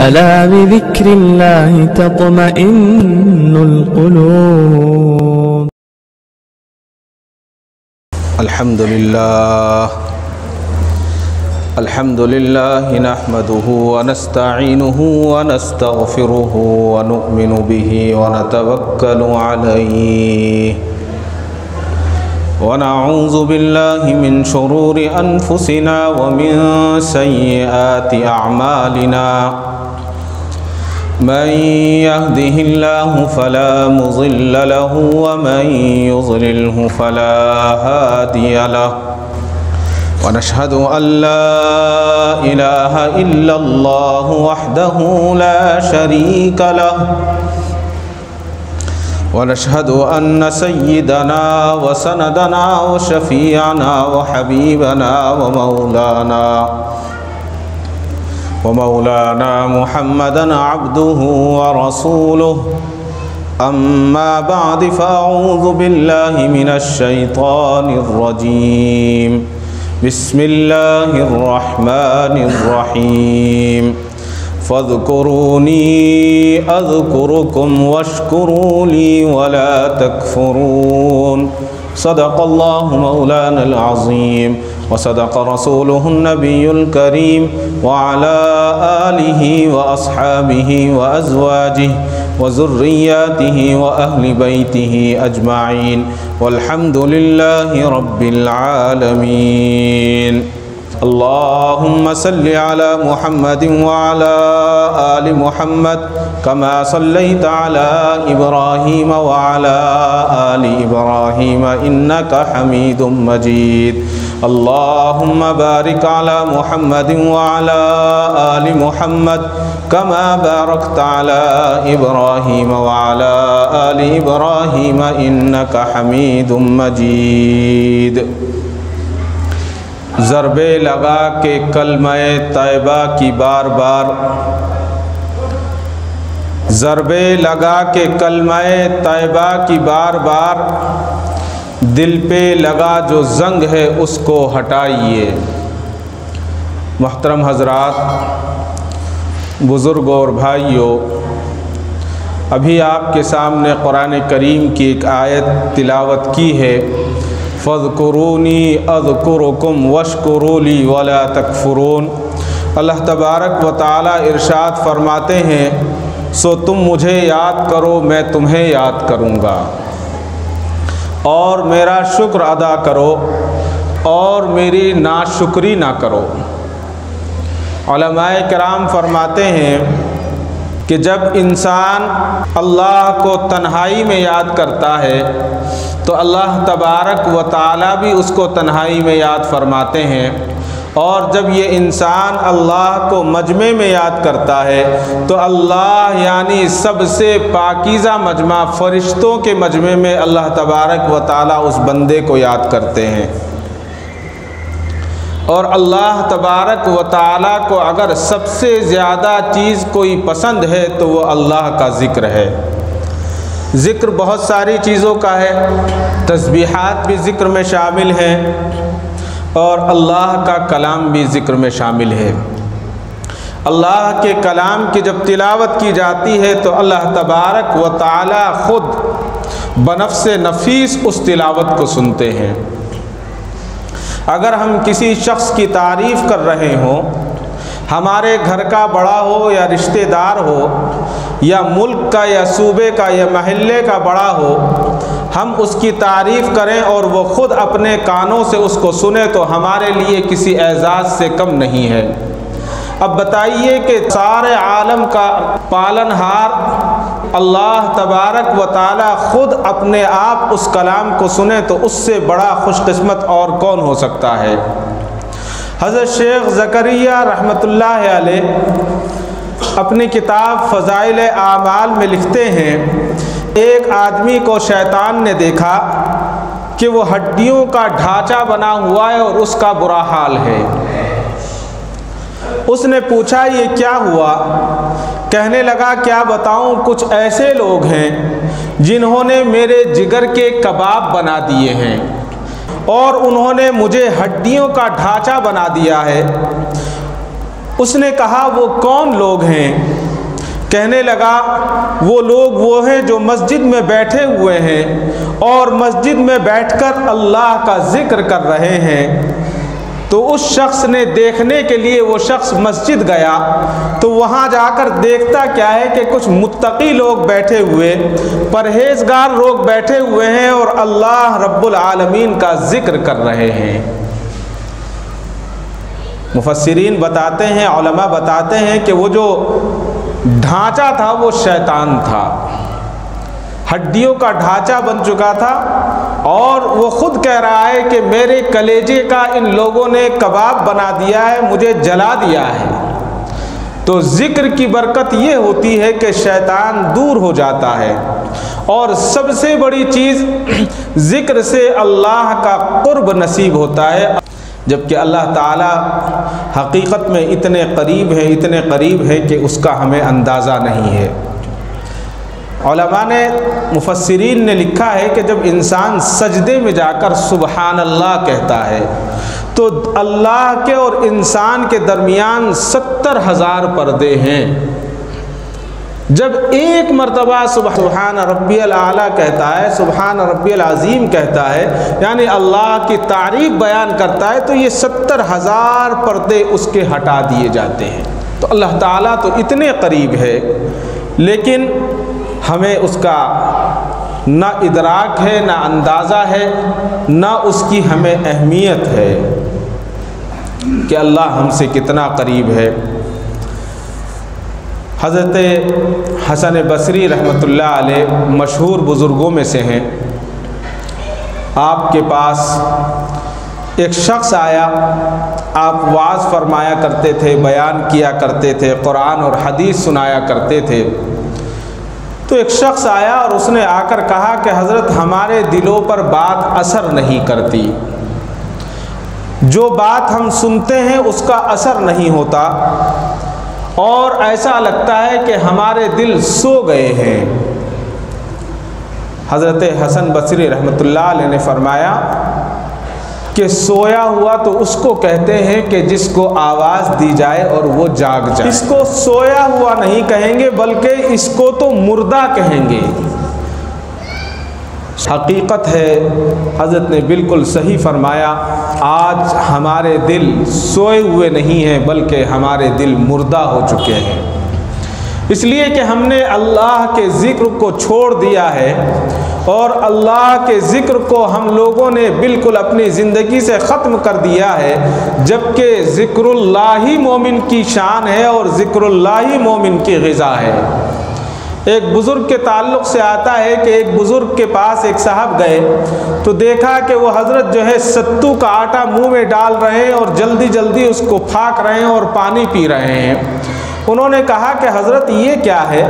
ألا بذكر الله تطمئن القلوب. الحمد لله نحمده ونستعينه ونستغفره ونؤمن به ونتوكل عليه ونعوذ بالله من شرور أنفسنا ومن سيئات أعمالنا من يهده الله فلا مضل له ومن يضلله فلا هادي له ونشهد أن لا إله إلا الله وحده لا شريك له ونشهد أن سيدنا وسندنا وشفيعنا وحبيبنا ومولانا محمدا عبده ورسوله. أما بعد فأعوذ بالله من الشيطان الرجيم. بسم الله الرحمن الرحيم. فاذكروني أذكركم واشكروا لي ولا تكفرون. صدق الله مولانا العظيم وصدق رسوله النبي الكريم وعلى آله وأصحابه وأزواجه وذرياته وأهل بيته أجمعين والحمد لله رب العالمين. اللهم صل على محمد وعلى آل محمد كما صليت على إبراهيم وعلى آل إبراهيم إنك حميد مجيد. اللهم بارك على محمد وعلى آل محمد كما باركت على إبراهيم وعلى آل إبراهيم إنك حميد مجيد. ضربے لگا کے کلمہ طیبہ کی بار بار، ضربے لگا کے کلمہ طیبہ کی بار بار، دل پہ لگا جو زنگ ہے اس کو ہٹائیے. محترم حضرات، بزرگوں اور بھائیوں، ابھی آپ کے سامنے قرآن کریم کی ایک آیت تلاوت کی ہے. فاذکرونی اذکرکم واشکروا لی ولا تکفرون. اللہ تبارک و تعالی ارشاد فرماتے ہیں، سو تم مجھے یاد کرو میں تمہیں یاد کروں گا، اور میرا شکر ادا کرو اور میری ناشکری نہ کرو. علماء کرام فرماتے ہیں کہ جب انسان اللہ کو تنہائی میں یاد کرتا ہے تو اللہ تبارک و تعالی بھی اس کو تنہائی میں یاد فرماتے ہیں، اور جب یہ انسان اللہ کو مجمع میں یاد کرتا ہے تو اللہ یعنی سب سے پاکیزہ مجمع فرشتوں کے مجمع میں اللہ تبارک و تعالی اس بندے کو یاد کرتے ہیں. اور اللہ تبارک و تعالی کو اگر سب سے زیادہ چیز کوئی پسند ہے تو وہ اللہ کا ذکر ہے. ذکر بہت ساری چیزوں کا ہے، تسبیحات بھی ذکر میں شامل ہیں اور اللہ کا کلام بھی ذکر میں شامل ہے. اللہ کے کلام کی جب تلاوت کی جاتی ہے تو اللہ تبارک و تعالی خود بنفس نفیس اس تلاوت کو سنتے ہیں. اگر ہم کسی شخص کی تعریف کر رہے ہوں، ہمارے گھر کا بڑا ہو یا رشتہ دار ہو یا ملک کا یا صوبے کا یا محلے کا بڑا ہو، ہم اس کی تعریف کریں اور وہ خود اپنے کانوں سے اس کو سنے تو ہمارے لیے کسی اعزاز سے کم نہیں ہے. اب بتائیے کہ سارے عالم کا پالنہار اللہ تبارک و تعالی خود اپنے آپ اس کلام کو سنے تو اس سے بڑا خوش قسمت اور کون ہو سکتا ہے. حضرت شیخ زکریا رحمۃ اللہ علیہ اپنی کتاب فضائل اعمال میں لکھتے ہیں، ایک آدمی کو شیطان نے دیکھا کہ وہ ہڈیوں کا ڈھانچہ بنا ہوا ہے اور اس کا برا حال ہے. اس نے پوچھا یہ کیا ہوا؟ کہنے لگا کیا بتاؤں، کچھ ایسے لوگ ہیں جنہوں نے میرے جگر کے کباب بنا دیے ہیں اور انہوں نے مجھے ہڈیوں کا ڈھانچہ بنا دیا ہے. اس نے کہا وہ کون لوگ ہیں؟ کہنے لگا وہ لوگ وہ ہیں جو مسجد میں بیٹھے ہوئے ہیں اور مسجد میں بیٹھ کر اللہ کا ذکر کر رہے ہیں۔ تو اس شخص نے دیکھنے کے لیے وہ شخص مسجد گیا تو وہاں جا کر دیکھتا کیا ہے کہ کچھ متقی لوگ بیٹھے ہوئے، پرہیزگار لوگ بیٹھے ہوئے ہیں اور اللہ رب العالمین کا ذکر کر رہے ہیں۔ مفسرین بتاتے ہیں، علماء بتاتے ہیں کہ وہ جو ڈھانچہ تھا وہ شیطان تھا، ہڈیوں کا ڈھانچہ بن چکا تھا، اور وہ خود کہہ رہا ہے کہ میرے کلیجے کا ان لوگوں نے کباب بنا دیا ہے، مجھے جلا دیا ہے۔ تو ذکر کی برکت یہ ہوتی ہے کہ شیطان دور ہو جاتا ہے، اور سب سے بڑی چیز ذکر سے اللہ کا قرب نصیب ہوتا ہے، جبکہ اللہ تعالی حقیقت میں اتنے قریب ہے کہ اس کا ہمیں اندازہ نہیں ہے۔ علماء نے، مفسرین نے لکھا ہے کہ جب انسان سجدے میں جا کر سبحان اللہ کہتا ہے تو اللہ کے اور انسان کے درمیان 70,000 پردے ہیں۔ جب ایک مرتبہ سبحان ربی الاعلیٰ کہتا ہے، سبحان ربی العظیم کہتا ہے، یعنی اللہ کی تعریف بیان کرتا ہے، تو یہ 70,000 پردے اس کے ہٹا دیے جاتے ہیں۔ تو اللہ تعالیٰ تو اتنے قریب ہے، لیکن ہمیں اس کا نہ ادراک ہے، نہ اندازہ ہے، نہ اس کی ہمیں اہمیت ہے کہ اللہ ہم سے کتنا قریب ہے۔ حضرت حسن بصری رحمۃ اللہ علیہ مشہور بزرگوں میں سے ہیں۔ آپ کے پاس ایک شخص آیا، آپ وعظ فرمایا کرتے تھے، بیان کیا کرتے تھے، قرآن اور حدیث سنایا کرتے تھے۔ تو ایک شخص آیا اور اس نے آ کر کہا کہ حضرت ہمارے دلوں پر بات اثر نہیں کرتی، جو بات ہم سنتے ہیں اس کا اثر نہیں ہوتا، اور ایسا لگتا ہے کہ ہمارے دل سو گئے ہیں۔ حضرت حسن بصری رحمۃ اللہ علیہ نے فرمایا کہ سویا ہوا تو اس کو کہتے ہیں کہ جس کو آواز دی جائے اور وہ جاگ جائے، اس کو سویا ہوا نہیں کہیں گے بلکہ اس کو تو مردہ کہیں گے۔ حقیقت ہے، حضرت نے بالکل صحیح فرمایا، آج ہمارے دل سوئے ہوئے نہیں ہیں بلکہ ہمارے دل مردہ ہو چکے ہیں، اس لیے کہ ہم نے اللہ کے ذکر کو چھوڑ دیا ہے، اور اللہ کے ذکر کو ہم لوگوں نے بالکل اپنی زندگی سے ختم کر دیا ہے، جبکہ ذکر اللہ ہی مومن کی شان ہے اور ذکر اللہ ہی مومن کی غذا ہے۔ ایک بزرگ کے تعلق سے آتا ہے کہ ایک بزرگ کے پاس ایک صاحب گئے تو دیکھا کہ وہ حضرت جو ہے ستو کا آٹا منہ میں ڈال رہے ہیں اور جلدی جلدی اس کو پھاک رہے ہیں اور پانی پی رہے ہیں۔ انہوں نے کہا کہ حضرت یہ کیا ہے،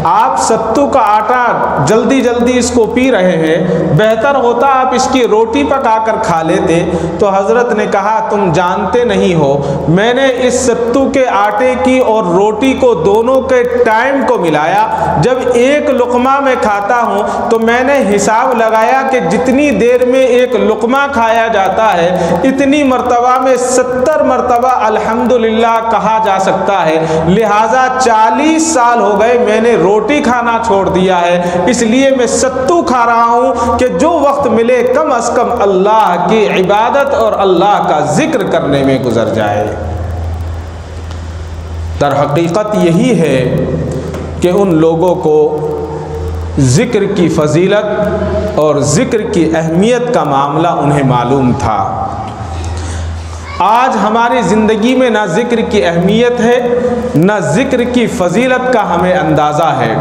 آپ ستو کا آٹا جلدی جلدی اس کو پی رہے ہیں، بہتر ہوتا آپ اس کی روٹی پکا کر کھا لیتے۔ تو حضرت نے کہا تم جانتے نہیں ہو، میں نے اس ستو کے آٹے کی اور روٹی کو دونوں کے ٹائم کو ملایا، جب ایک لقمہ میں کھاتا ہوں تو میں نے حساب لگایا کہ جتنی دیر میں ایک لقمہ کھایا جاتا ہے اتنی مرتبہ میں 70 مرتبہ الحمدللہ کہا جا سکتا ہے، لہٰذا 40 سال ہو گئے میں نے روٹی کھانا چھوڑ دیا ہے، اس لیے میں ستو کھا رہا ہوں کہ جو وقت ملے کم از کم اللہ کی عبادت اور اللہ کا ذکر کرنے میں گزر جائے۔ در حقیقت یہی ہے کہ ان لوگوں کو ذکر کی فضیلت اور ذکر کی اہمیت کا معاملہ انہیں معلوم تھا۔ آج ہماری زندگی میں نہ ذکر کی اہمیت ہے نہ ذکر کی فضیلت کا ہمیں اندازہ ہے۔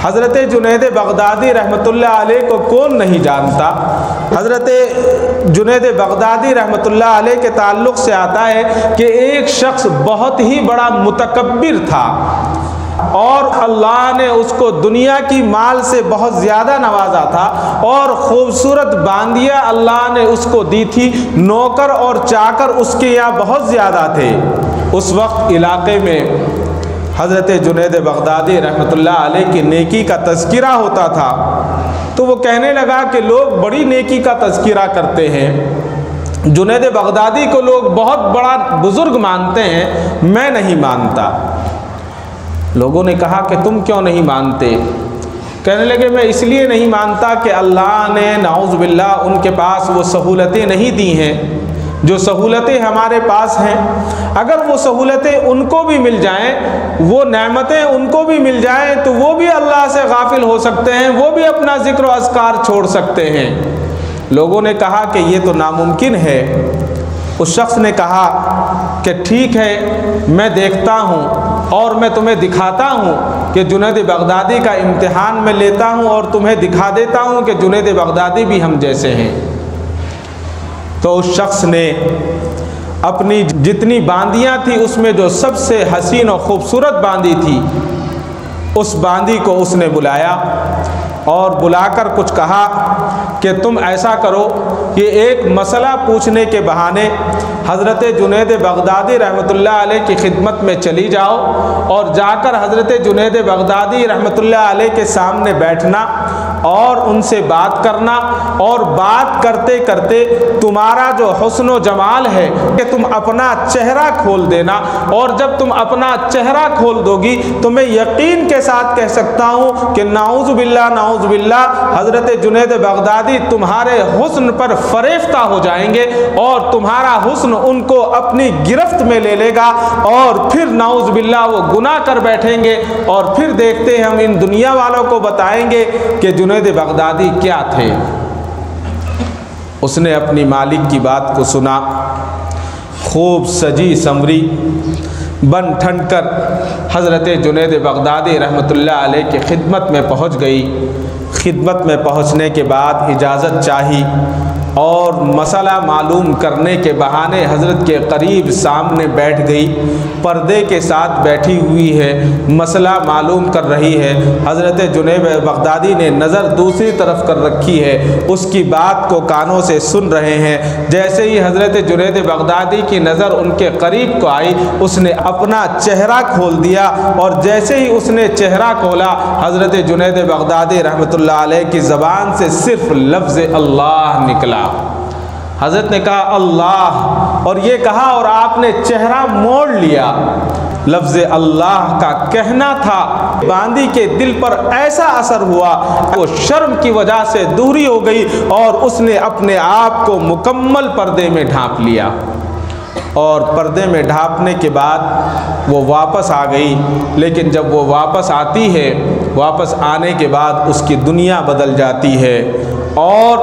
حضرت جنید بغدادی رحمۃ اللہ علیہ کو کون نہیں جانتا؟ حضرت جنید بغدادی رحمۃ اللہ علیہ کے تعلق سے آتا ہے کہ ایک شخص بہت ہی بڑا متکبر تھا، اور اللہ نے اس کو دنیا کی مال سے بہت زیادہ نوازا تھا، اور خوبصورت باندیاں اللہ نے اس کو دی تھی، نوکر اور چاکر اس کے یہاں بہت زیادہ تھے۔ اس وقت علاقے میں حضرت جنید بغدادی رحمۃ اللہ علیہ کی نیکی کا تذکرہ ہوتا تھا، تو وہ کہنے لگا کہ لوگ بڑی نیکی کا تذکرہ کرتے ہیں، جنید بغدادی کو لوگ بہت بڑا بزرگ مانتے ہیں، میں نہیں مانتا۔ لوگوں نے کہا کہ تم کیوں نہیں مانتے؟ کہنے لگے میں اس لیے نہیں مانتا کہ اللہ نے نعوذ باللہ ان کے پاس وہ سہولتیں نہیں دی ہیں جو سہولتیں ہمارے پاس ہیں۔ اگر وہ سہولتیں ان کو بھی مل جائیں، وہ نعمتیں ان کو بھی مل جائیں تو وہ بھی اللہ سے غافل ہو سکتے ہیں، وہ بھی اپنا ذکر و اذکار چھوڑ سکتے ہیں۔ لوگوں نے کہا کہ یہ تو ناممکن ہے۔ اس شخص نے کہا کہ ٹھیک ہے، میں دیکھتا ہوں اور میں تمہیں دکھاتا ہوں کہ جنید بغدادی کا امتحان میں لیتا ہوں اور تمہیں دکھا دیتا ہوں کہ جنید بغدادی بھی ہم جیسے ہیں۔ تو اس شخص نے اپنی جتنی باندیاں تھی اس میں جو سب سے حسین و خوبصورت باندی تھی، اس باندی کو اس نے بلایا اور بلا کر کچھ کہا کہ تم ایسا کرو کہ ایک مسئلہ پوچھنے کے بہانے حضرت جنید بغدادی رحمۃ اللہ علیہ کی خدمت میں چلی جاؤ اور جا کر حضرت جنید بغدادی رحمۃ اللہ علیہ کے سامنے بیٹھنا اور ان سے بات کرنا، اور بات کرتے کرتے تمہارا جو حسن و جمال ہے کہ تم اپنا چہرہ کھول دینا، اور جب تم اپنا چہرہ کھول دو گی تو میں یقین کے ساتھ کہہ سکتا ہوں کہ نعوذ باللہ حضرت جنید بغدادی تمہارے حسن پر فریفتہ ہو جائیں گے اور تمہارا حسن ان کو اپنی گرفت میں لے لے گا، اور پھر نعوذ باللہ وہ گناہ کر بیٹھیں گے، اور پھر دیکھتے ہیں ہم ان دنیا والوں کو بتائیں گے کہ جنید بغدادی کیا تھے۔ اس نے اپنی مالک کی بات کو سنا، خوب سجی سمری بن ٹھن کر حضرت جنید بغدادی رحمۃ اللہ علیہ کی خدمت میں پہنچ گئی۔ خدمت میں پہنچنے کے بعد اجازت چاہی اور مسئلہ معلوم کرنے کے بہانے حضرت کے قریب سامنے بیٹھ گئی، پردے کے ساتھ بیٹھی ہوئی ہے، مسئلہ معلوم کر رہی ہے۔ حضرت جنید بغدادی نے نظر دوسری طرف کر رکھی ہے، اس کی بات کو کانوں سے سن رہے ہیں۔ جیسے ہی حضرت جنید بغدادی کی نظر ان کے قریب کو آئی، اس نے اپنا چہرہ کھول دیا، اور جیسے ہی اس نے چہرہ کھولا حضرت جنید بغدادی رحمۃ اللہ علیہ کی زبان سے صرف لفظ اللہ نکلا۔ حضرت نے کہا اللہ، اور یہ کہا اور آپ نے چہرہ موڑ لیا۔ لفظ اللہ کا کہنا تھا، باندی کے دل پر ایسا اثر ہوا وہ شرم کی وجہ سے دوری ہو گئی اور اس نے اپنے آپ کو مکمل پردے میں ڈھانپ لیا، اور پردے میں ڈھانپنے کے بعد وہ واپس آ گئی۔ لیکن جب وہ واپس آتی ہے، واپس آنے کے بعد اس کی دنیا بدل جاتی ہے، اور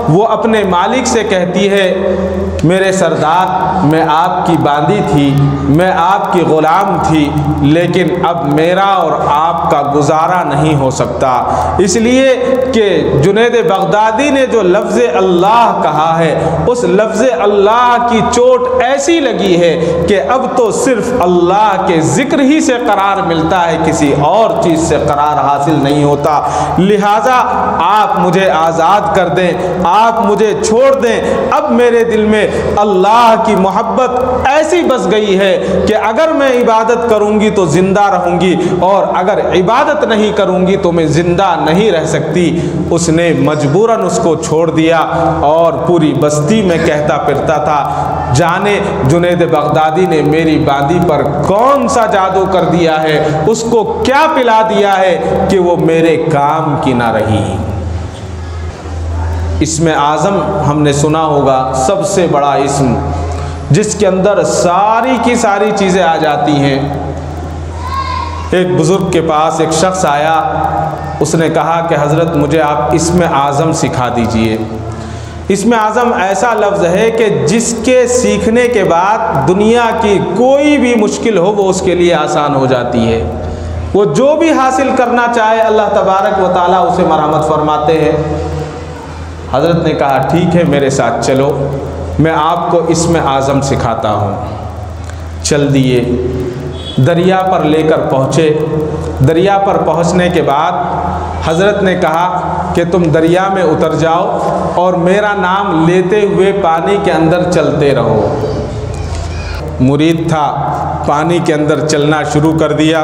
وہ اپنے مالک سے کہتی ہے میرے سردار، میں آپ کی باندی تھی، میں آپ کی غلام تھی، لیکن اب میرا اور آپ کا گزارا نہیں ہو سکتا، اس لیے کہ جنید بغدادی نے جو لفظ اللہ کہا ہے، اس لفظ اللہ کی چوٹ ایسی لگی ہے کہ اب تو صرف اللہ کے ذکر ہی سے قرار ملتا ہے، کسی اور چیز سے قرار حاصل نہیں ہوتا، لہٰذا آپ مجھے آزاد کر دیں، آپ مجھے چھوڑ دیں۔ اب میرے دل میں اللہ کی محبت ایسی بس گئی ہے کہ اگر میں عبادت کروں گی تو زندہ رہوں گی، اور اگر عبادت نہیں کروں گی تو میں زندہ نہیں رہ سکتی۔ اس نے مجبوراً اس کو چھوڑ دیا، اور پوری بستی میں کہتا پھرتا تھا جانے جنید بغدادی نے میری باندی پر کون سا جادو کر دیا ہے، اس کو کیا پلا دیا ہے کہ وہ میرے کام کی نہ رہی۔ اسم اعظم ہم نے سنا ہوگا، سب سے بڑا اسم جس کے اندر ساری کی ساری چیزیں آ جاتی ہیں۔ ایک بزرگ کے پاس ایک شخص آیا، اس نے کہا کہ حضرت مجھے آپ اسم اعظم سکھا دیجئے۔ اسم اعظم ایسا لفظ ہے کہ جس کے سیکھنے کے بعد دنیا کی کوئی بھی مشکل ہو وہ اس کے لیے آسان ہو جاتی ہے، وہ جو بھی حاصل کرنا چاہے اللہ تبارک و تعالیٰ اسے مرحمت فرماتے ہیں۔ حضرت نے کہا ٹھیک ہے میرے ساتھ چلو، میں آپ کو اسم اعظم سکھاتا ہوں۔ چل دیے، دریا پر لے کر پہنچے۔ دریا پر پہنچنے کے بعد حضرت نے کہا کہ تم دریا میں اتر جاؤ اور میرا نام لیتے ہوئے پانی کے اندر چلتے رہو۔ مرید تھا، پانی کے اندر چلنا شروع کر دیا۔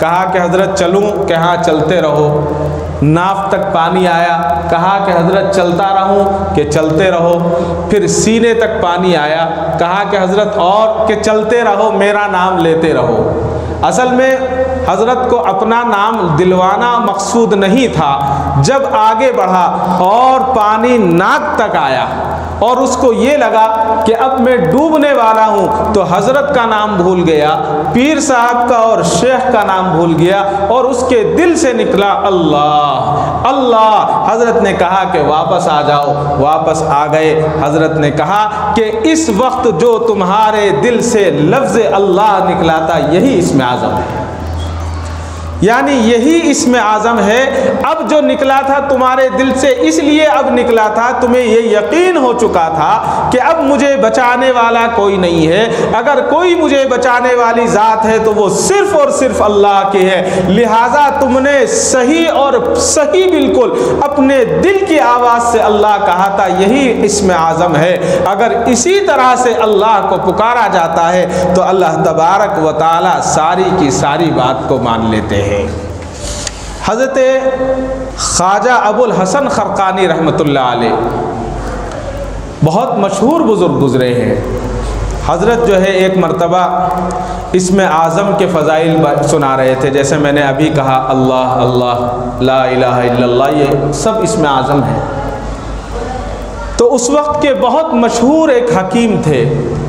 کہا کہ حضرت چلوں؟ کہ ہاں چلتے رہو۔ ناف تک پانی آیا، کہا کہ حضرت چلتا رہوں؟ کہ چلتے رہو۔ پھر سینے تک پانی آیا، کہا کہ حضرت اور؟ کہ چلتے رہو، میرا نام لیتے رہو۔ اصل میں حضرت کو اپنا نام دلوانا مقصود نہیں تھا۔ جب آگے بڑھا اور پانی ناک تک آیا اور اس کو یہ لگا کہ اب میں ڈوبنے والا ہوں، تو حضرت کا نام بھول گیا، پیر صاحب کا اور شیخ کا نام بھول گیا، اور اس کے دل سے نکلا اللہ اللہ۔ حضرت نے کہا کہ واپس آ جاؤ، واپس آ گئے۔ حضرت نے کہا کہ اس وقت جو تمہارے دل سے لفظ اللہ نکلا تھا یہی اسم اعظم ہے، یعنی یہی اسم اعظم ہے۔ اب جو نکلا تھا تمہارے دل سے اس لیے اب نکلا تھا، تمہیں یہ یقین ہو چکا تھا کہ اب مجھے بچانے والا کوئی نہیں ہے، اگر کوئی مجھے بچانے والی ذات ہے تو وہ صرف اور صرف اللہ کی ہے، لہٰذا تم نے صحیح اور صحیح بالکل اپنے دل کی آواز سے اللہ کہا تھا، یہی اسم اعظم ہے۔ اگر اسی طرح سے اللہ کو پکارا جاتا ہے تو اللہ تبارک و تعالی ساری کی ساری بات کو مان لیتے ہیں۔ حضرت خواجہ ابو الحسن خرقانی رحمۃ اللہ علیہ بہت مشہور بزرگ گزرے ہیں۔ حضرت جو ہے ایک مرتبہ اسم اعظم کے فضائل سنا رہے تھے، جیسے میں نے ابھی کہا اللہ اللہ، لا الہ الا اللہ، یہ سب اسم اعظم ہیں۔ تو اس وقت کے بہت مشہور ایک حکیم تھے،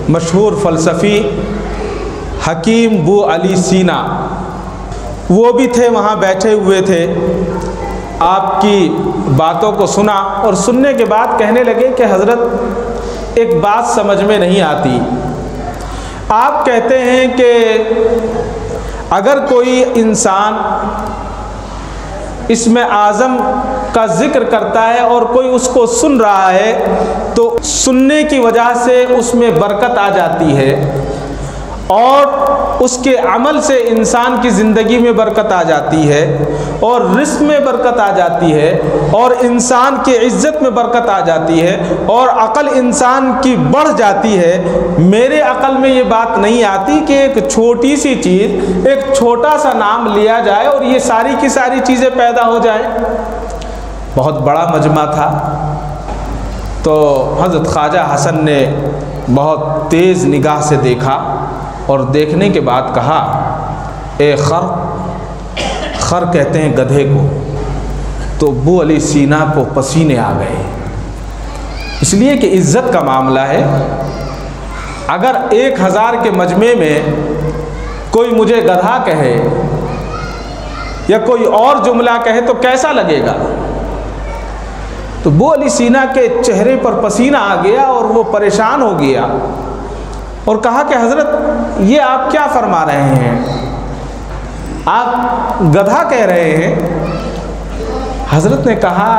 مشہور فلسفی حکیم بو علی سینا، وہ بھی تھے، وہاں بیٹھے ہوئے تھے، آپ کی باتوں کو سنا اور سننے کے بعد کہنے لگے کہ حضرت ایک بات سمجھ میں نہیں آتی، آپ کہتے ہیں کہ اگر کوئی انسان اسم اعظم کا ذکر کرتا ہے اور کوئی اس کو سن رہا ہے تو سننے کی وجہ سے اس میں برکت آ جاتی ہے، اور اس کے عمل سے انسان کی زندگی میں برکت آ جاتی ہے، اور رزق میں برکت آ جاتی ہے، اور انسان کی عزت میں برکت آ جاتی ہے، اور عقل انسان کی بڑھ جاتی ہے۔ میرے عقل میں یہ بات نہیں آتی کہ ایک چھوٹی سی چیز، ایک چھوٹا سا نام لیا جائے اور یہ ساری کی ساری چیزیں پیدا ہو جائیں۔ بہت بڑا مجمع تھا، تو حضرت خواجہ حسن نے بہت تیز نگاہ سے دیکھا اور دیکھنے کے بعد کہا، اے خر، خر کہتے ہیں گدھے کو۔ تو ابو علی سینا کو پسینے آ گئے، اس لیے کہ عزت کا معاملہ ہے۔ اگر 1000 کے مجمع میں کوئی مجھے گدھا کہے یا کوئی اور جملہ کہے تو کیسا لگے گا؟ تو ابو علی سینا کے چہرے پر پسینہ آ گیا اور وہ پریشان ہو گیا اور کہا کہ حضرت یہ آپ کیا فرما رہے ہیں؟ آپ گدھا کہہ رہے ہیں۔ حضرت نے کہا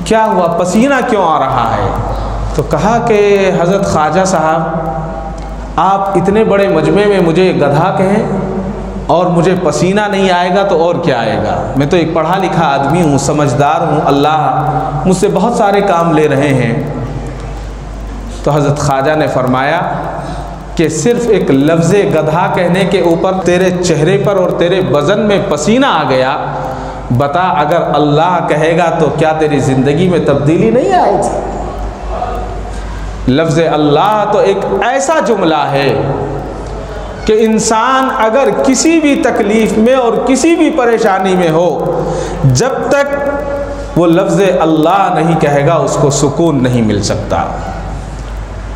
کیا ہوا، پسینہ کیوں آ رہا ہے؟ تو کہا کہ حضرت خواجہ صاحب آپ اتنے بڑے مجمع میں مجھے گدھا کہیں اور مجھے پسینہ نہیں آئے گا تو اور کیا آئے گا؟ میں تو ایک پڑھا لکھا آدمی ہوں، سمجھدار ہوں، اللہ مجھ سے بہت سارے کام لے رہے ہیں۔ تو حضرت خواجہ نے فرمایا کہ صرف ایک لفظ گدھا کہنے کے اوپر تیرے چہرے پر اور تیرے بدن میں پسینہ آ گیا، بتا اگر اللہ کہے گا تو کیا تیری زندگی میں تبدیلی نہیں آئے گی؟ لفظ اللہ تو ایک ایسا جملہ ہے کہ انسان اگر کسی بھی تکلیف میں اور کسی بھی پریشانی میں ہو، جب تک وہ لفظ اللہ نہیں کہے گا اس کو سکون نہیں مل سکتا۔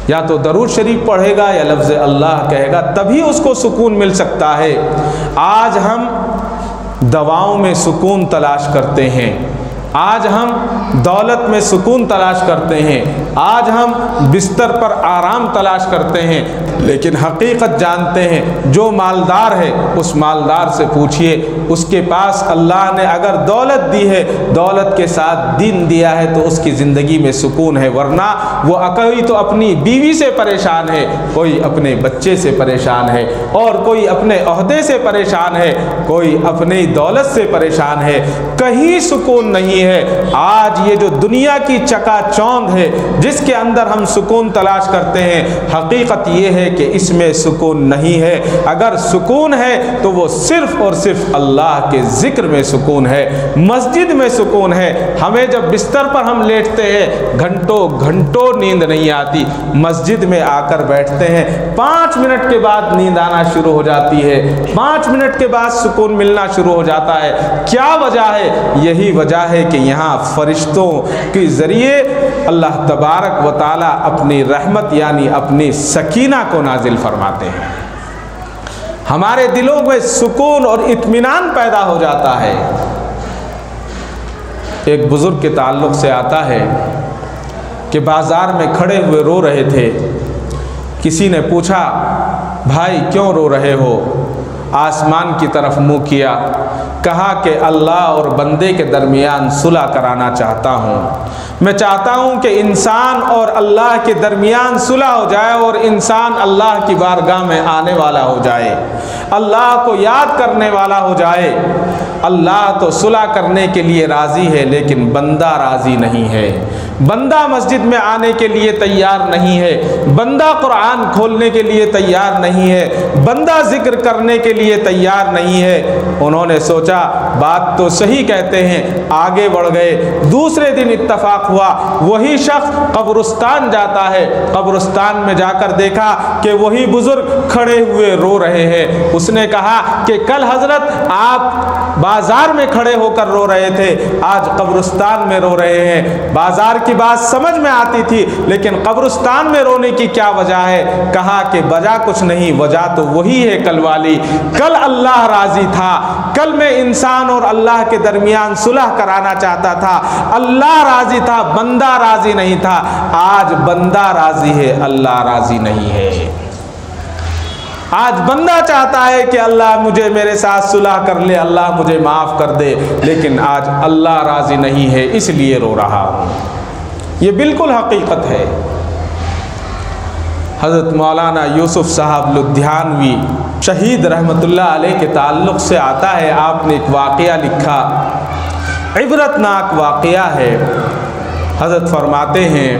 یا تو درود شریف پڑھے گا یا لفظ اللہ کہے گا، تبھی اس کو سکون مل سکتا ہے۔ آج ہم دواؤں میں سکون تلاش کرتے ہیں، آج ہم دولت میں سکون تلاش کرتے ہیں، آج ہم بستر پر آرام تلاش کرتے ہیں، لیکن حقیقت جانتے ہیں جو مالدار ہے اس مالدار سے پوچھئے، اس کے پاس اللہ نے اگر دولت دی ہے، دولت کے ساتھ دین دیا ہے تو اس کی زندگی میں سکون ہے، ورنہ وہ کوئی تو اپنی بیوی سے پریشان ہے، کوئی اپنے بچے سے پریشان ہے، اور کوئی اپنے عہدے سے پریشان ہے، کوئی اپنی دولت سے پریشان ہے، کہیں سکون نہیں ہے۔ ہے۔ آج یہ جو دنیا کی چکا چوند ہے جس کے اندر ہم سکون تلاش کرتے ہیں، حقیقت یہ ہے کہ اس میں سکون نہیں ہے۔ اگر سکون ہے تو وہ صرف اور صرف اللہ کے ذکر میں سکون ہے، مسجد میں سکون ہے۔ ہمیں جب بستر پر ہم لیٹتے ہیں گھنٹوں گھنٹوں نیند نہیں آتی، مسجد میں آ کر بیٹھتے ہیں 5 منٹ کے بعد نیند آنا شروع ہو جاتی ہے، 5 منٹ کے بعد سکون ملنا شروع ہو جاتا ہے۔ کیا وجہ ہے؟ یہی وجہ ہے کہ یہاں فرشتوں کے ذریعے اللہ تبارک و تعالی اپنی رحمت یعنی اپنی سکینہ کو نازل فرماتے ہیں، ہمارے دلوں میں سکون اور اطمینان پیدا ہو جاتا ہے۔ ایک بزرگ کے تعلق سے آتا ہے کہ بازار میں کھڑے ہوئے رو رہے تھے۔ کسی نے پوچھا بھائی کیوں رو رہے ہو؟ آسمان کی طرف منہ کیا، کہا کہ اللہ اور بندے کے درمیان صلح کرانا چاہتا ہوں۔ میں چاہتا ہوں کہ انسان اور اللہ کے درمیان صلح ہو جائے اور انسان اللہ کی بارگاہ میں آنے والا ہو جائے، اللہ کو یاد کرنے والا ہو جائے۔ اللہ تو صلح کرنے کے لیے راضی ہے لیکن بندہ راضی نہیں ہے، بندہ مسجد میں آنے کے لیے تیار نہیں ہے، بندہ قرآن کھولنے کے لیے تیار نہیں ہے، بندہ ذکر کرنے کے لیے تیار نہیں ہے۔ انہوں نے سوچا بات تو صحیح کہتے ہیں، آگے بڑھ گئے۔ دوسرے دن اتفاق ہوا وہی شخص قبرستان جاتا ہے، قبرستان میں جا کر دیکھا کہ وہی بزرگ کھڑے ہوئے رو رہے ہیں۔ اس نے کہا کہ کل حضرت آپ بازار میں کھڑے ہو کر رو رہے تھے، آج قبرستان میں رو رہے ہیں۔ بازار کی بات سمجھ میں آتی تھی لیکن قبرستان میں رونے کی کیا وجہ ہے؟ کہا کہ وجہ کچھ نہیں، وجہ تو وہی ہے کل والی۔ کل اللہ راضی تھا، کل میں انسان اور اللہ کے درمیان صلح کرانا چاہتا تھا، اللہ راضی تھا، بندہ راضی نہیں تھا۔ آج بندہ راضی ہے، اللہ راضی نہیں ہے۔ آج بندہ چاہتا ہے کہ اللہ مجھے میرے ساتھ صلح کر لے، اللہ مجھے معاف کر دے، لیکن آج اللہ راضی نہیں ہے اس لیے رو رہا ہوں۔ یہ بالکل حقیقت ہے۔ حضرت مولانا یوسف صاحب لدھیانوی شہید رحمۃ اللہ علیہ کے تعلق سے آتا ہے، آپ نے ایک واقعہ لکھا، عبرت ناک واقعہ ہے۔ حضرت فرماتے ہیں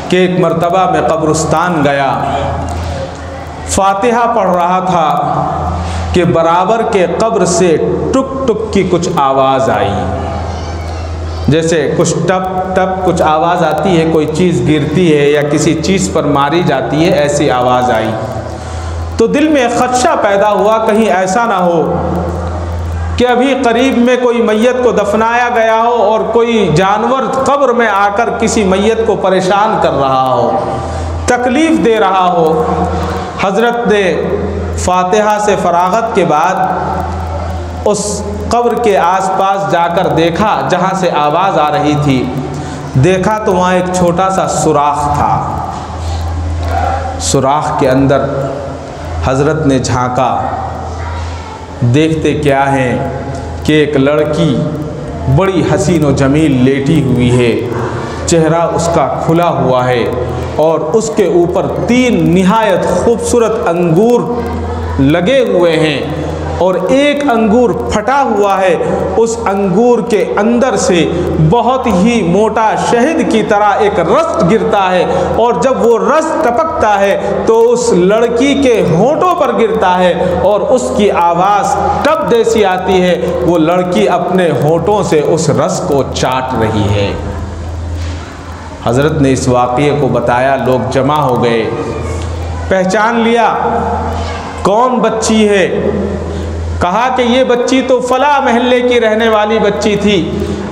کہ ایک مرتبہ میں قبرستان گیا، فاتحہ پڑھ رہا تھا کہ برابر کے قبر سے ٹک ٹک کی کچھ آواز آئی، جیسے کچھ ٹپ ٹپ کچھ آواز آتی ہے، کوئی چیز گرتی ہے یا کسی چیز پر ماری جاتی ہے، ایسی آواز آئی۔ تو دل میں خدشہ پیدا ہوا کہیں ایسا نہ ہو کہ ابھی قریب میں کوئی میت کو دفنایا گیا ہو اور کوئی جانور قبر میں آ کر کسی میت کو پریشان کر رہا ہو، تکلیف دے رہا ہو۔ حضرت نے فاتحہ سے فراغت کے بعد اس قبر کے آس پاس جا کر دیکھا جہاں سے آواز آ رہی تھی، دیکھا تو وہاں ایک چھوٹا سا سوراخ تھا۔ سوراخ کے اندر حضرت نے جھانکا، دیکھتے کیا ہے کہ ایک لڑکی بڑی حسین و جمیل لیٹی ہوئی ہے، چہرہ اس کا کھلا ہوا ہے اور اس کے اوپر 3 نہایت خوبصورت انگور لگے ہوئے ہیں اور ایک انگور پھٹا ہوا ہے، اس انگور کے اندر سے بہت ہی موٹا شہد کی طرح ایک رس گرتا ہے اور جب وہ رس ٹپکتا ہے تو اس لڑکی کے ہونٹوں پر گرتا ہے اور اس کی آواز ٹپ جیسی آتی ہے، وہ لڑکی اپنے ہونٹوں سے اس رس کو چاٹ رہی ہے۔ حضرت نے اس واقعے کو بتایا، لوگ جمع ہو گئے، پہچان لیا کون بچی ہے، کہا کہ یہ بچی تو فلاں محلے کی رہنے والی بچی تھی،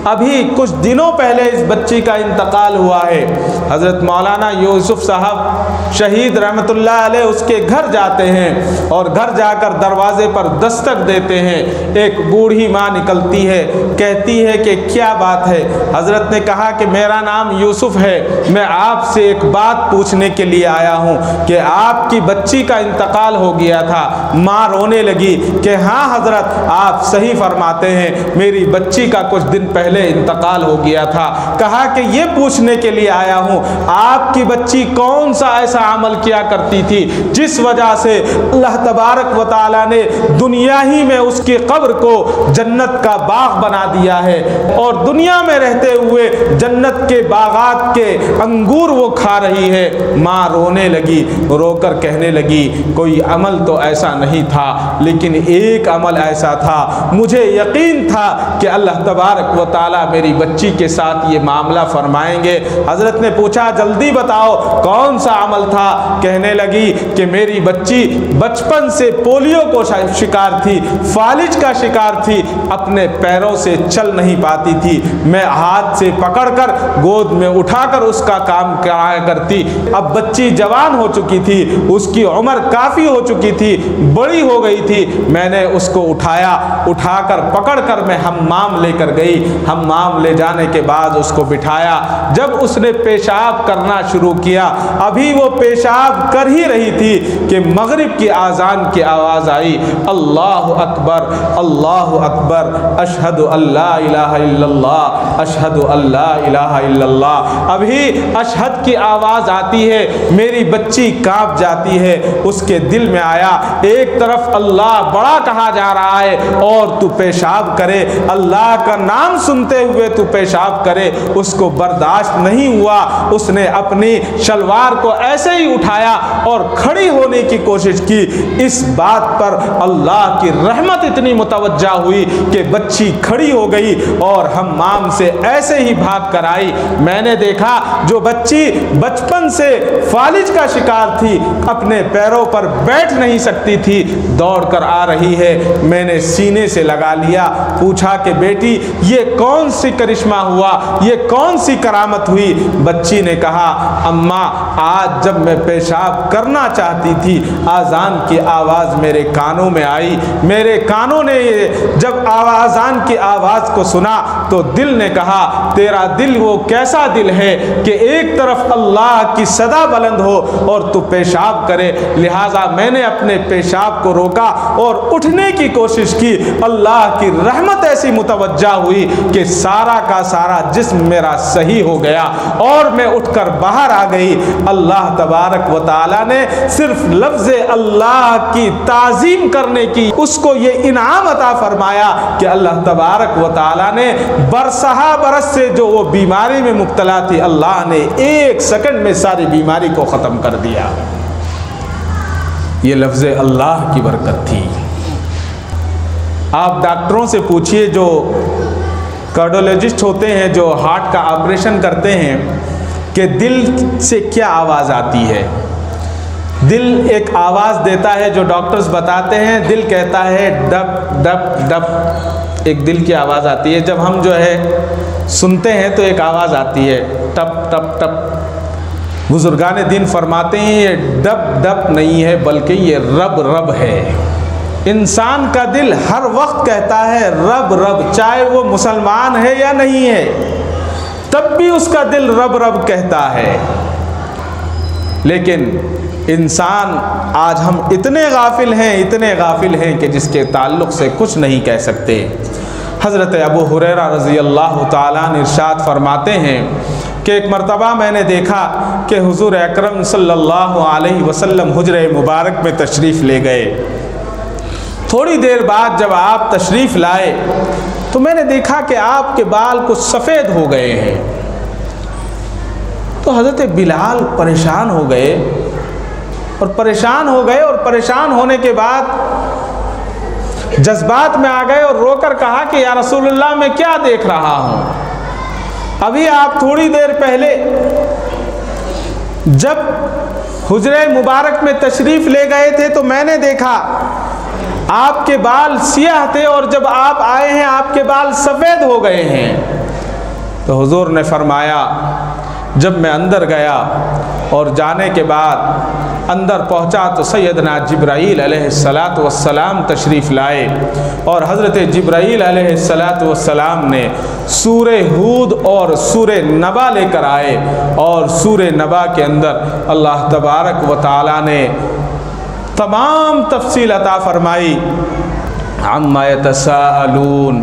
ابھی کچھ دنوں پہلے اس بچی کا انتقال ہوا ہے۔ حضرت مولانا یوسف صاحب شہید رحمۃ اللہ علیہ اس کے گھر جاتے ہیں اور گھر جا کر دروازے پر دستک دیتے ہیں، ایک بوڑھی ماں نکلتی ہے، کہتی ہے کہ کیا بات ہے؟ حضرت نے کہا کہ میرا نام یوسف ہے، میں آپ سے ایک بات پوچھنے کے لیے آیا ہوں کہ آپ کی بچی کا انتقال ہو گیا تھا۔ ماں رونے لگی کہ ہاں حضرت آپ صحیح فرماتے ہیں، میری بچی کا کچھ دن پہلے پہلے انتقال ہو گیا تھا۔ کہا کہ یہ پوچھنے کے لیے آیا ہوں آپ کی بچی کون سا ایسا عمل کیا کرتی تھی جس وجہ سے اللہ تبارک و تعالیٰ نے دنیا ہی میں اس کی قبر کو جنت کا باغ بنا دیا ہے، اور دنیا میں رہتے ہوئے جنت کے باغات کے انگور وہ کھا رہی ہے۔ ماں رونے لگی، رو کر کہنے لگی کوئی عمل تو ایسا نہیں تھا، لیکن ایک عمل ایسا تھا، مجھے یقین تھا کہ اللہ تبارک و تعالیٰ میری بچی کے ساتھ یہ معاملہ فرمائیں گے۔ حضرت نے پوچھا جلدی بتاؤ کون سا عمل تھا؟ کہنے لگی کہ میری بچی بچپن سے پولیو کو شکار تھی، فالج کا شکار تھی، اپنے پیروں سے چل نہیں پاتی تھی، میں ہاتھ سے پکڑ کر گود میں اٹھا کر اس کا کام کرایا کرتی۔ اب بچی جوان ہو چکی تھی، اس کی عمر کافی ہو چکی تھی، بڑی ہو گئی تھی، میں نے اس کو اٹھا کر پکڑ کر میں حمام لے کر گئی، حمام لے جانے کے بعد اس کو بٹھایا۔ جب اس نے پیشاب کرنا شروع کیا، ابھی وہ پیشاب کر ہی رہی تھی کہ مغرب کی اذان کی آواز آئی، اللہ اکبر اللہ اکبر، اشہد ان لا الہ الا اللہ، اشہد ان لا الہ الا اللہ۔ ابھی اشہد کی آواز آتی ہے، میری بچی کانپ جاتی ہے۔ اس کے دل میں آیا ایک طرف اللہ بڑا کہا جا رہا ہے اور تو پیشاب کرے، اللہ کا نام سنتے ہوئے تو پیشاب کرے، اس کو برداشت نہیں ہوا۔ اس نے اپنی شلوار کو ایسے ہی اٹھایا اور کھڑی ہونے کی کوشش کی۔ اس بات پر اللہ کی رحمت اتنی متوجہ ہوئی کہ بچی کھڑی ہو گئی اور حمام سے ایسے ہی بھاگ کر آئی۔ میں نے دیکھا جو بچی بچپن سے فالج کا شکار تھی، اپنے پیروں پر بیٹھ نہیں سکتی تھی، دوڑ کر آ رہی ہے۔ میں نے سینے سے لگا لیا، پوچھا کہ بیٹی یہ کون سی کرشمہ ہوا، یہ کون سی کرامت ہوئی؟ بچی نے کہا اماں آج جب میں پیشاب کرنا چاہتی تھی، اذان کی آواز میرے کانوں میں آئی، میرے کانوں نے جب اذان کی آواز کو سنا تو دل نے کہا تیرا دل وہ کیسا دل ہے کہ ایک طرف اللہ کی صدا بلند ہو اور تو پیشاب کرے۔ لہٰذا میں نے اپنے پیشاب کو روکا اور اٹھنے کی کوشش کی۔ اللہ کی رحمت ایسی متوجہ ہوئی کہ سارا کا سارا جسم میرا صحیح ہو گیا اور میں اٹھ کر باہر آ گئی۔ اللہ تبارک و تعالیٰ نے صرف لفظ اللہ کی تعظیم کرنے کی اس کو یہ انعام عطا فرمایا کہ اللہ تبارک و تعالیٰ نے برسہ برس سے جو وہ بیماری میں مبتلا تھی، اللہ نے ایک سیکنڈ میں ساری بیماری کو ختم کر دیا۔ یہ لفظ اللہ کی برکت تھی۔ آپ ڈاکٹروں سے پوچھئے جو کارڈیولوجسٹ ہوتے ہیں، جو ہارٹ کا آپریشن کرتے ہیں، کہ دل سے کیا آواز آتی ہے۔ دل ایک آواز دیتا ہے جو ڈاکٹرز بتاتے ہیں، دل کہتا ہے ڈپ ڈپ ڈپ، ایک دل کی آواز آتی ہے۔ جب ہم جو ہے سنتے ہیں تو ایک آواز آتی ہے ٹپ ٹپ ٹپ۔ بزرگان دین فرماتے ہیں یہ ڈپ ڈپ نہیں ہے بلکہ یہ رب رب ہے۔ انسان کا دل ہر وقت کہتا ہے رب رب، چاہے وہ مسلمان ہے یا نہیں ہے، تب بھی اس کا دل رب رب کہتا ہے۔ لیکن انسان آج ہم اتنے غافل ہیں کہ جس کے تعلق سے کچھ نہیں کہہ سکتے۔ حضرت ابو ہریرہ رضی اللہ تعالیٰ عنہ ارشاد فرماتے ہیں کہ ایک مرتبہ میں نے دیکھا کہ حضور اکرم صلی اللہ علیہ وسلم حجرہ مبارک میں تشریف لے گئے۔ تھوڑی دیر بعد جب آپ تشریف لائے تو میں نے دیکھا کہ آپ کے بال کچھ سفید ہو گئے ہیں۔ تو حضرت بلال پریشان ہو گئے اور پریشان ہونے کے بعد جذبات میں آ گئے اور رو کر کہا کہ یا رسول اللہ میں کیا دیکھ رہا ہوں؟ ابھی آپ تھوڑی دیر پہلے جب حجرہ مبارک میں تشریف لے گئے تھے تو میں نے دیکھا آپ کے بال سیاہ تھے اور جب آپ آئے ہیں آپ کے بال سفید ہو گئے ہیں۔ تو حضور نے فرمایا جب میں اندر گیا اور جانے کے بعد اندر پہنچا تو سیدنا جبرائیل علیہ السلام تشریف لائے اور حضرت جبرائیل علیہ السلام نے سورہ ہود اور سورہ نبا لے کر آئے، اور سورہ نبا کے اندر اللہ تبارک و تعالیٰ نے تمام تفصیل عطا فرمائی۔ عما یتساءلون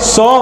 100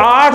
8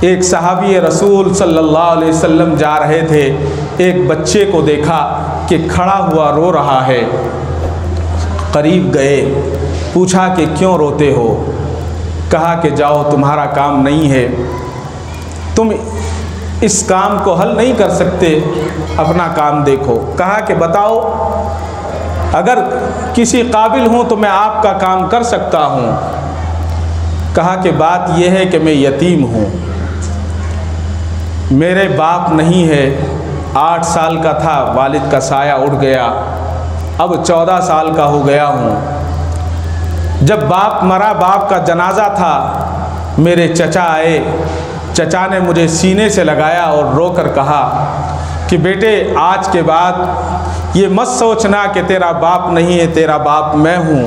ایک صحابی رسول صلی اللہ علیہ وسلم جا رہے تھے، ایک بچے کو دیکھا کہ کھڑا ہوا رو رہا ہے، قریب گئے، پوچھا کہ کیوں روتے ہو؟ کہا کہ جاؤ، تمہارا کام نہیں ہے، تم اس کام کو حل نہیں کر سکتے، اپنا کام دیکھو۔ کہا کہ بتاؤ، اگر کسی قابل ہوں تو میں آپ کا کام کر سکتا ہوں۔ کہا کہ بات یہ ہے کہ میں یتیم ہوں، میرے باپ نہیں ہے، 8 سال کا تھا والد کا سایہ اڑ گیا، اب 14 سال کا ہو گیا ہوں۔ جب باپ مرا، باپ کا جنازہ تھا، میرے چچا آئے، چچا نے مجھے سینے سے لگایا اور رو کر کہا کہ بیٹے آج کے بعد یہ مت سوچنا کہ تیرا باپ نہیں ہے، تیرا باپ میں ہوں،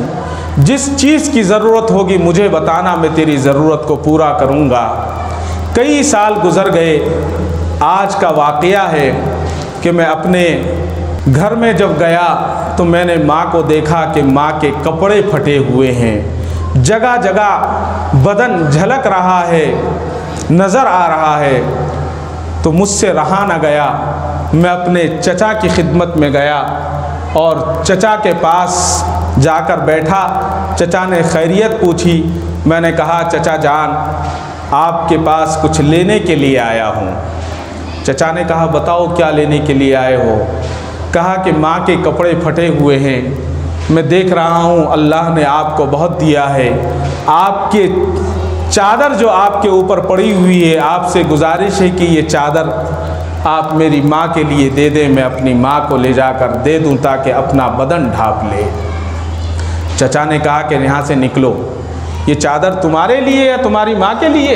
جس چیز کی ضرورت ہوگی مجھے بتانا، میں تیری ضرورت کو پورا کروں گا۔ کئی سال گزر گئے، آج کا واقعہ ہے کہ میں اپنے گھر میں جب گیا تو میں نے ماں کو دیکھا کہ ماں کے کپڑے پھٹے ہوئے ہیں، جگہ جگہ بدن جھلک رہا ہے، نظر آ رہا ہے۔ تو مجھ سے رہا نہ گیا، میں اپنے چچا کی خدمت میں گیا اور چچا کے پاس جا کر بیٹھا۔ چچا نے خیریت پوچھی، میں نے کہا چچا جان آپ کے پاس کچھ لینے کے لیے آیا ہوں۔ چچا نے کہا بتاؤ کیا لینے کے لیے آئے ہو؟ کہا کہ ماں کے کپڑے پھٹے ہوئے ہیں، میں دیکھ رہا ہوں اللہ نے آپ کو بہت دیا ہے، آپ کے چادر جو آپ کے اوپر پڑی ہوئی ہے، آپ سے گزارش ہے کہ یہ چادر آپ میری ماں کے لیے دے دیں، میں اپنی ماں کو لے جا کر دے دوں تاکہ اپنا بدن ڈھانپ لے۔ چچا نے کہا کہ یہاں سے نکلو، یہ چادر تمہارے لیے یا تمہاری ماں کے لیے؟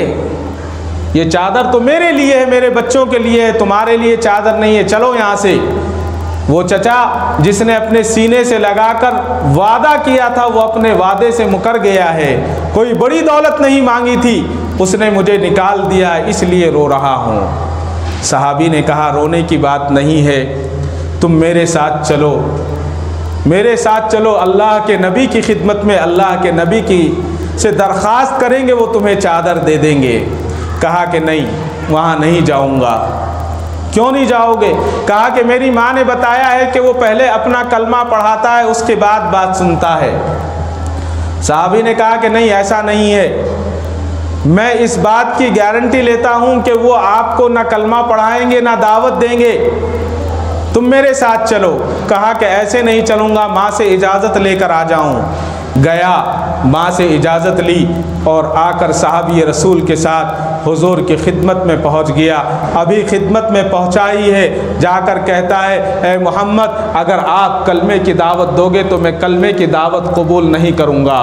یہ چادر تو میرے لیے ہے، میرے بچوں کے لیے ہے، تمہارے لیے چادر نہیں ہے، چلو یہاں سے۔ وہ چچا جس نے اپنے سینے سے لگا کر وعدہ کیا تھا وہ اپنے وعدے سے مکر گیا ہے، کوئی بڑی دولت نہیں مانگی تھی، اس نے مجھے نکال دیا، اس لیے رو رہا ہوں۔ صحابی نے کہا رونے کی بات نہیں ہے، تم میرے ساتھ چلو، میرے ساتھ چلو، اللہ کے نبی کی خدمت میں، اللہ کے نبی کی سے درخواست کریں گے، وہ تمہیں چادر دے دیں گے۔ کہا کہ نہیں، وہاں نہیں جاؤں گا۔ کیوں نہیں جاؤ گے؟ کہا کہ میری ماں نے بتایا ہے کہ وہ پہلے اپنا کلمہ پڑھاتا ہے، اس کے بعد بات سنتا ہے۔ صحابی نے کہا کہ نہیں ایسا نہیں ہے، میں اس بات کی گارنٹی لیتا ہوں کہ وہ آپ کو نہ کلمہ پڑھائیں گے نہ دعوت دیں گے، تم میرے ساتھ چلو۔ کہا کہ ایسے نہیں چلوں گا، ماں سے اجازت لے کر آ جاؤں۔ گیا، ماں سے اجازت لی اور آ کر صحابی رسول کے ساتھ حضور کی خدمت میں پہنچ گیا۔ ابھی خدمت میں پہنچا ہی ہے، جا کر کہتا ہے اے محمد اگر آپ کلمے کی دعوت دو گے تو میں کلمے کی دعوت قبول نہیں کروں گا،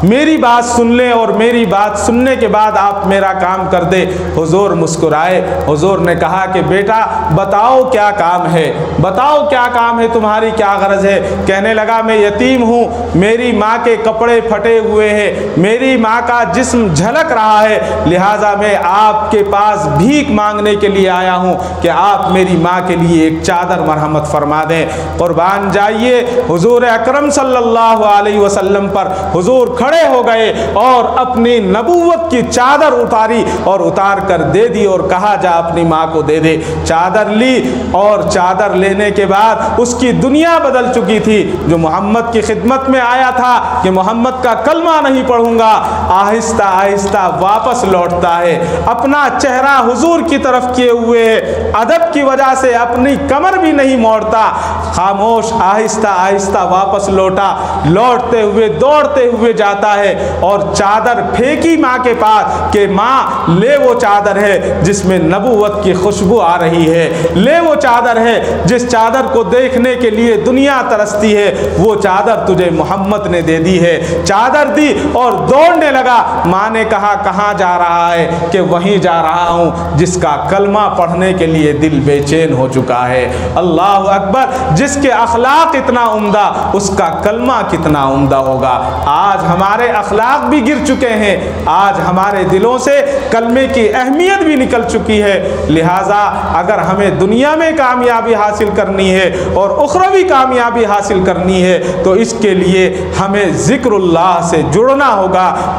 میری بات سن لیں اور میری بات سننے کے بعد آپ میرا کام کر دے۔ حضور مسکرائے، حضور نے کہا کہ بیٹا بتاؤ کیا کام ہے، بتاؤ کیا کام ہے، تمہاری کیا غرض ہے؟ کہنے لگا میں یتیم ہوں، میری ماں کے کپڑے پھٹے ہوئے ہیں، میری ماں کا جسم جھلک رہا ہے، لہٰذا میں آپ کے پاس بھیک مانگنے کے لیے آیا ہوں کہ آپ میری ماں کے لیے ایک چادر مرحمت فرما دیں۔ قربان جائیے حضور اکرم صلی اللہ علیہ وسلم پر حضور کھڑے ہو گئے اور اپنی نبوت کی چادر اتاری اور اتار کر دے دی اور کہا جا اپنی ماں کو دے دے۔ چادر لی اور چادر لینے کے بعد اس کی دنیا بدل چکی تھی۔ جو محمد کی خدمت میں آیا تھا کہ محمد کا کلمہ نہیں پڑھوں گا، آہستہ آہستہ واپس لوٹتا ہے، اپنا چہرہ حضور کی طرف کیے ہوئے ہے، ادب کی وجہ سے اپنی کمر بھی نہیں موڑتا، خاموش آہستہ آہستہ واپس لوٹا، لوٹتے ہوئے دوڑتے ہوئے جاتا ہے اور چادر پھینکی ماں کے پاس کہ ماں لے وہ چادر ہے جس میں نبوت کی خوشبو آ رہی ہے، لے وہ چادر ہے جس چادر کو دیکھنے کے لیے دنیا ترستی ہے، وہ چادر تجھے محمد نے دے دی ہے۔ چادر دی اور دوڑنے لگا۔ ماں نے کہا کہاں جا رہا ہے؟ کہ وہیں جا رہا ہوں جس کا کلمہ پڑھنے کے لیے دل بے چین ہو چکا ہے۔ اللہ اکبر، جس کے اخلاق اتنا عمدہ اس کا کلمہ کتنا عمدہ ہوگا۔ آج ہمارے اخلاق بھی گر چکے ہیں، آج ہمارے دلوں سے کلمے کی اہمیت بھی نکل چکی ہے، لہٰذا اگر ہمیں دنیا میں کامیابی حاصل کرنی ہے اور اخروی کامیابی حاصل کرنی ہے تو اس کے لیے ہمیں ذکر اللہ سے جڑنا ہوگا،